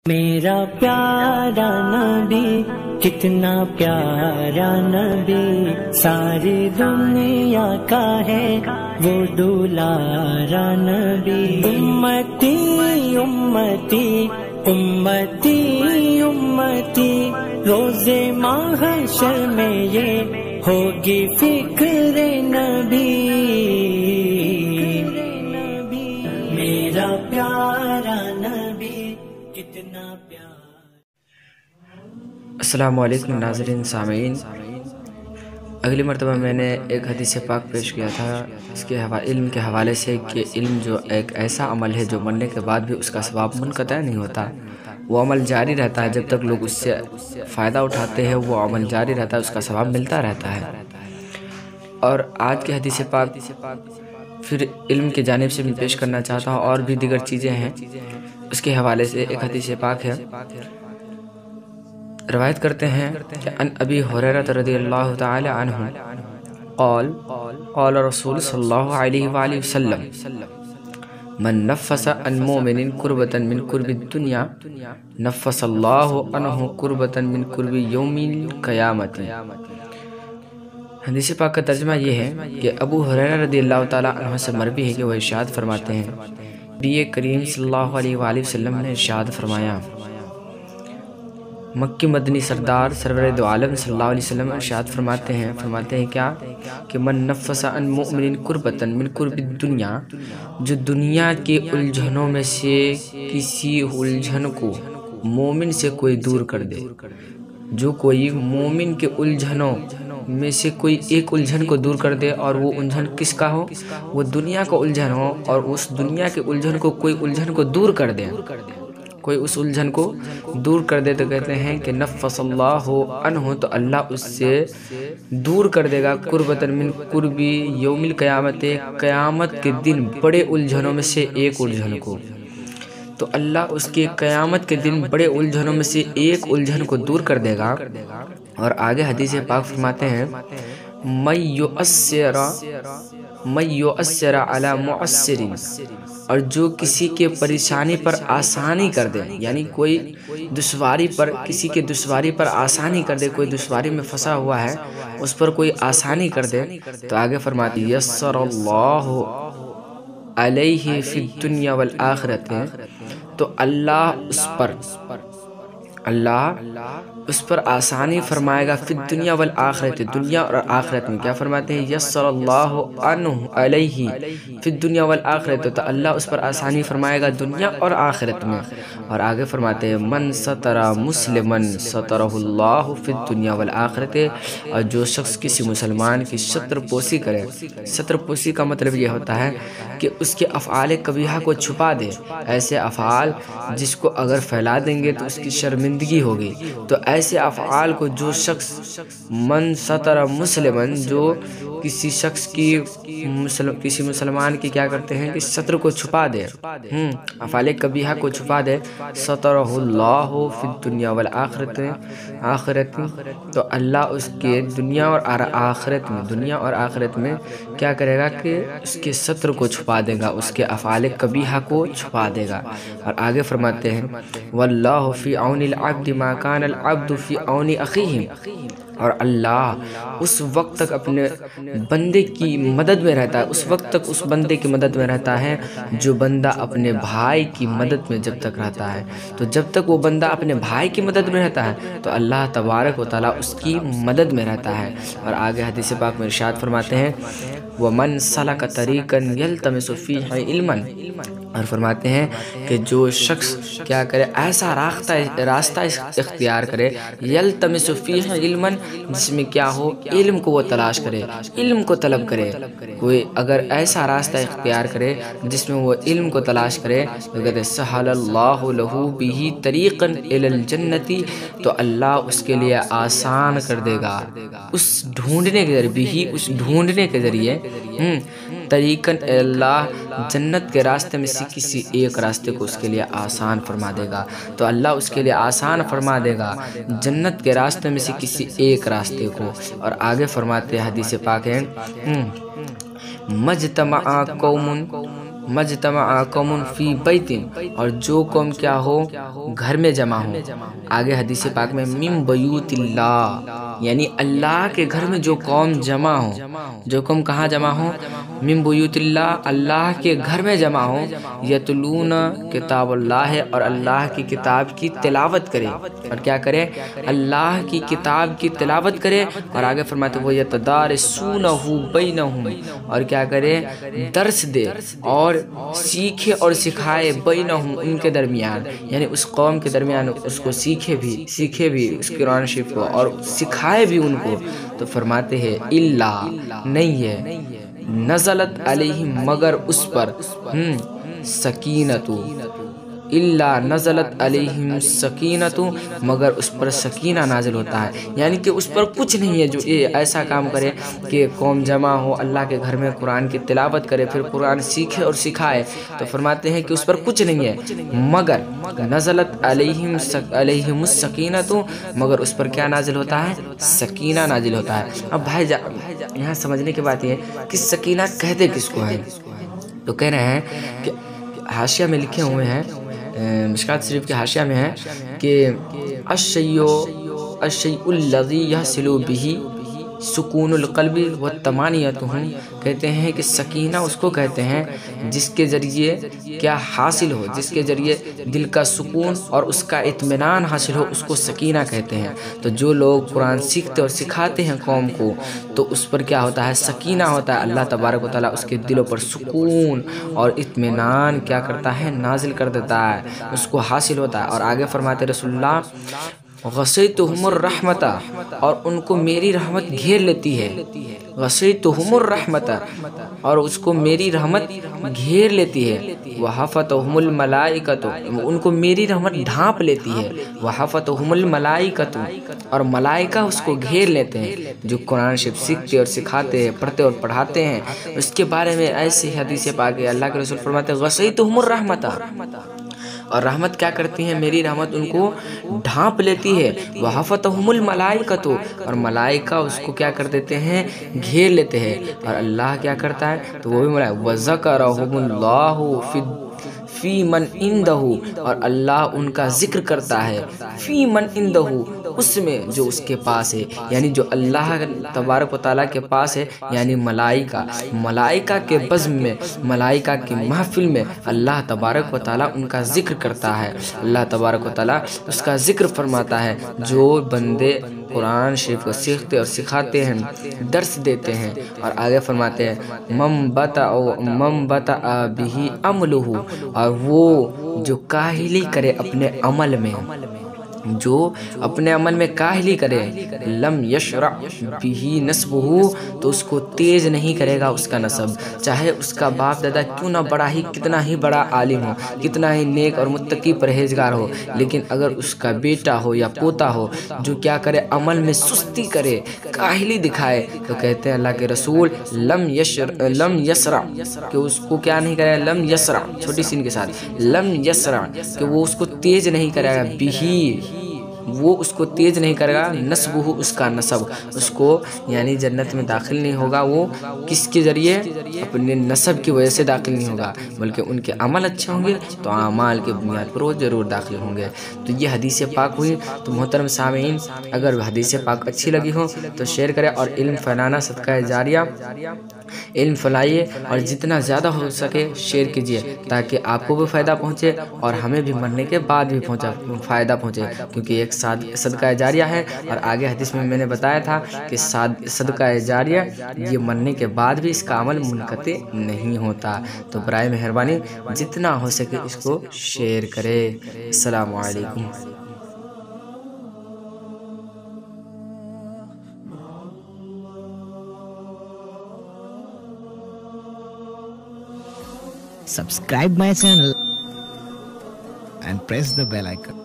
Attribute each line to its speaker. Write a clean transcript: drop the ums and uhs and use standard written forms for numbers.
Speaker 1: میرا پیارا نبی کتنا پیارا نبی، ساری دنیا کا ہے وہ دولارا نبی۔ امتی امتی امتی امتی، روز محشر میں یہ ہوگی فکر نبی۔ میرا پیارا نبی کتنا پیارا۔
Speaker 2: السلام علیکم ناظرین سامعین، اگلی مرتبہ میں نے ایک حدیث پاک پیش کیا تھا اس کے علم کے حوالے سے کہ علم جو ایک ایسا عمل ہے جو مرنے کے بعد بھی اس کا ثواب منقطع نہیں ہوتا، وہ عمل جاری رہتا ہے جب تک لوگ اس سے فائدہ اٹھاتے ہیں، وہ عمل جاری رہتا ہے، اس کا ثواب ملتا رہتا ہے۔ اور آج کے حدیث پاک پھر علم کی جانب سے میں پیش کرنا چاہتا ہوں، اور بھی دیگر چیزیں ہیں اس کے حوالے سے۔ ایک حدیث پاک ہے، روایت کرتے ہیں کہ ان ابی ہریرہ رضی اللہ تعالی عنہ قال قال رسول صلی اللہ علیہ وآلہ وسلم من نفس عن مومن کربۃ من کرب الدنیا نفس اللہ عنہ کربۃ من کرب یوم القیامۃ۔ حدیث پاک کا ترجمہ یہ ہے کہ ابو ہریرہ رضی اللہ تعالی عنہ سے مروی ہے کہ وہ ارشاد فرماتے ہیں، نبی کریم صلی اللہ علیہ وآلہ وسلم نے ارشاد فرمایا، مکی مدنی سردار سرور دو عالم صلی اللہ علیہ وسلم ارشاد فرماتے ہیں کیا کہ من نفس عن مؤمن کربۃ من کرب الدنیا، جو دنیا کے الجھنوں میں سے کسی الجھن کو مومن سے کوئی دور کر دے، جو کوئی مومن کے الجھنوں میں سے کوئی ایک الجھن کو دور کر دے، اور وہ الجھن کس کا ہو؟ وہ دنیا کا الجھن ہو، اور اس دنیا کے الجھن کو کوئی الجھن کو دور کر دے، کوئی اس الجھن کو دور کر دے، تو کہتے ہیں کہ نفس اللہ عنہ، تو اللہ اس سے دور کر دے گا قربۃ من قربی یوم القیامت، قیامت کے دن بڑے الجھنوں میں سے ایک الجھن کو، تو اللہ اس کے قیامت کے دن بڑے الجھنوں میں سے ایک الجھن کو دور کر دے گا۔ اور آگے حدیث پاک فرماتے ہیں، من یؤثر علی معسر، اور جو کسی کے پریشانی پر آسانی کر دے، یعنی کوئی دشواری پر، کسی کے دشواری پر آسانی کر دے، کوئی دشواری میں پھنسا ہوا ہے اس پر کوئی آسانی کر دے، تو آگے فرماتی یسر اللہ علیہ فی الدنیا والآخرۃ، تو اللہ اس پر آسانی فرمائے گا فی الدنیا والآخرۃ، دنیا اور آخرت میں۔ کیا فرماتے ہیں؟ یسر اللہ عنہ علیہ فی الدنیا والآخرۃ، تو اللہ اس پر آسانی فرمائے گا دنیا اور آخرت میں۔ اور آگے فرماتے ہیں من ستر مسلما سترہ اللہ فی الدنیا والآخرۃ، اور جو شخص کسی مسلمان کی ستر پوشی کرے، ستر پوشی کا مطلب یہ ہوتا ہے کہ اس کے افعال قبیحہ کو چھپا دے، ایسے افعال جس کو اگر پھیلا دیں گے تو اس کی شرمندگی ہوگی، تو ایسے افعال کو جو شخص من ستر مسلمن، جو کسی شخص کی کسی مسلمان کی کیا کرتے ہیں کہ ستر کو چھپا دے، افعال قبیحہ کو چھپا دے، سترہ اللہ فی الدنیا والآخرۃ، تو اللہ اس کے دنیا اور آخرت میں کیا کرے گا کہ اس کے ستر کو چھپا دے گا، اس کے افعال قبیحہ کو چھپا دے گا۔ اور آگے فرماتے ہیں واللہ فی عون العبد ما کان العبد فی عون اخیہ، اور اللہ اس وقت تک اپنے بندے کی مدد میں رہتا ہے، اس وقت تک اس بندے کی مدد میں رہتا ہے جو بندہ اپنے بھائی کی مدد میں جب تک رہتا ہے، تو جب تک وہ بندہ اپنے بھائی کی مدد میں رہتا ہے تو اللہ تبارک و تعالیٰ اس کی مدد میں رہتا ہے۔ اور آگے حدیث پاک میں ارشاد فرماتے ہیں وَمَنْ سَلَكَ طَرِيقًا يَلْتَمِسُ فِيهِ عِلْمًا، اور فرماتے ہیں کہ جو شخص کیا کرے، ایسا راستہ اختیار کرے، يَلْتَمِسُ فِيهِ عِلْمًا، جس میں کیا ہو، علم کو وہ تلاش کرے، علم کو طلب کرے، کوئی اگر ایسا راستہ اختیار کرے جس میں وہ علم کو تلاش کرے، تو کہتے سَهَلَ اللَّهُ لَهُ بِهِ طَرِيقًا إِلَى الْجَنَّةِ، تو اللہ اس کے لیے آسان کر دے گا اس ڈھونڈنے کے ذریعے، اس ڈھونڈنے کے ذریعے طریقاً اللہ جنت کے راستے میں سے کسی ایک راستے کو اس کے لیے آسان فرما دے گا، تو اللہ اس کے لیے آسان فرما دے گا جنت کے راستے میں سے کسی ایک راستے کو۔ اور آگے فرماتے حدیث پاک ہے مجتمع قوم मजतमा कौमुन फी बैतिन, और जो कौम क्या हो घर में जमा हो। आगे हदीस पाक में मिन बयूतिल्लाह, यानी अल्लाह के घर में जो कौम जमा हो, जो कौम कहाँ जमा हो, मिन बयूतिल्लाह, अल्लाह के घर में जमा हो, यतलून किताबुल्लाह है, और अल्लाह की किताब की तिलावत करे। और क्या करे, अल्लाह की किताब की तिलावत करे। और आगे फरमाते वो यतदारसूनहु बैनहुम, और क्या करे, दर्स दे और सीखे और सिखाए बैनहुम, उनके दरमियान, यानी उस कौम के दरमियान उसको सीखे भी उस कुरान शरीफ को और सिखाए भी उनको। तो फरमाते हैं इल्ला, नहीं है, नज़लत अलैहिम, मगर उस पर सकीनतु, इल्ला नज़लत अलैहिम सकीनतु, मगर उस पर सकीना नाजिल होता है। यानी कि उस पर कुछ नहीं है जो ये ऐसा काम करे कि कौम जमा हो, अल्लाह के घर में कुरान की तिलावत करे, फिर कुरान सीखे और सिखाए। तो फरमाते हैं कि उस पर कुछ नहीं है, मगर नज़लत अलैहिम सकीनतु, मगर उस पर क्या नाजिल होता है, सकीना नाजिल होता है। अब भाई यहाँ समझने की बात ये है कि सकीना कहते किसको है। तो कह रहे हैं कि हाशिया में लिखे हुए हैं, मिशकात शरीफ के हाशिया में है कि अश्शैउल्लज़ी यहसिलु बिही सुकूनुल क़ल्बि व तमानियतुहु, कहते हैं कि सकीना उसको कहते हैं जिसके ज़रिए क्या हासिल हो, जिसके ज़रिए दिल का सुकून और उसका इत्मीनान हासिल हो, उसको सकीना कहते हैं। तो जो लोग कुरान सीखते और सिखाते हैं कौम को, तो उस पर क्या होता है, सकीना होता है। अल्लाह तबारक व तआला उसके दिलों पर सुकून और इत्मीनान क्या करता है, नाजिल कर देता है, उसको हासिल होता है। और आगे फरमाते रसूलुल्लाह गशयतुहुमुर रहमता, और उनको मेरी रहमत घेर लेती है, गशयतुहुमुर रहमता, और उसको मेरी रहमत घेर लेती है। वहफ़तहुमुल मलाइकतु, उनको मेरी रहमत ढांप लेती है। वहफ़तहुमुल मलाइकतु, और मलाइका उसको घेर लेते हैं। जो कुरान शरीफ सीखते और सिखाते हैं, पढ़ते और पढ़ाते हैं, उसके बारे में ऐसी हदीसें पाक है, अल्लाह के रसूल फरमाते हैं गशयतुहुमुर रहमता, और रहमत क्या करती है, मेरी रहमत उनको ढांप लेती है। वहफ़तहुमुल मलाइकतु, और मलाइका उसको क्या कर देते हैं, घेर लेते हैं। और अल्लाह क्या करता है, तो वो भी मलाइका वज़करहुमुल्लाहु फी मन इंदहु, और अल्लाह उनका जिक्र करता है फी मन इंदहु, उसमें जो उसके पास है, यानी जो अल्लाह तबारक व तआला के पास है, यानी मलाइका के बज़्म में, मलाइका की महफिल में अल्लाह तबारक व तआला उनका जिक्र करता है। अल्लाह तबारक व तआला उसका जिक्र फरमाता है। जो बंदे कुरान शरीफ को सीखते और सिखाते हैं, दर्स देते हैं, और आगे फरमाते हैं मम बता बिही अमलुहु, और वो जो काहिली करे अपने अमल में, जो अपने अमल में काहिली करे, लम यशरा बिही नस्बुहु, तो उसको तेज नहीं करेगा उसका नसब, चाहे उसका बाप दादा क्यों ना बड़ा ही, कितना ही बड़ा आलिम हो, कितना ही नेक और मुत्तकी परहेजगार हो, लेकिन अगर उसका बेटा हो या पोता हो जो क्या करे, अमल में सुस्ती करे, काहिली दिखाए, तो कहते हैं अल्लाह के रसूल लम यसरा, कि उसको क्या नहीं करेगा, लम यसरा छोटी सीन के साथ, लम यसरा, कि वो उसको तेज नहीं करेगा, बिही वो उसको तेज नहीं करेगा, नस्बुहु उसका नसब, उसको यानी जन्नत में दाखिल नहीं होगा। वो किसके ज़रिए, अपने नसब की वजह से दाखिल नहीं होगा, बल्कि उनके अमल अच्छे होंगे तो अमाल के बुनियाद पर वो ज़रूर दाखिल होंगे। तो ये हदीस पाक हुई। तो मोहतरम सामीन, अगर हदीस पाक अच्छी लगी हो तो शेयर करें, और इल्म फैलाना सदका जारिया, इल्म फैलाइए और जितना ज़्यादा हो सके शेयर कीजिए, ताकि आपको भी फ़ायदा पहुँचे और हमें भी मरने के बाद भी फ़ायदा पहुँचे, क्योंकि एक सदका जारिया है। और आगे हदीस में मैंने बताया था कि सदका जारिया ये मरने के बाद भी इसका अमल मुनक़ते नहीं होता। तो बराए मेहरबानी जितना हो सके इसको शेयर करें। अस्सलामु अलैकुम।
Speaker 3: Subscribe my channel and press the bell icon.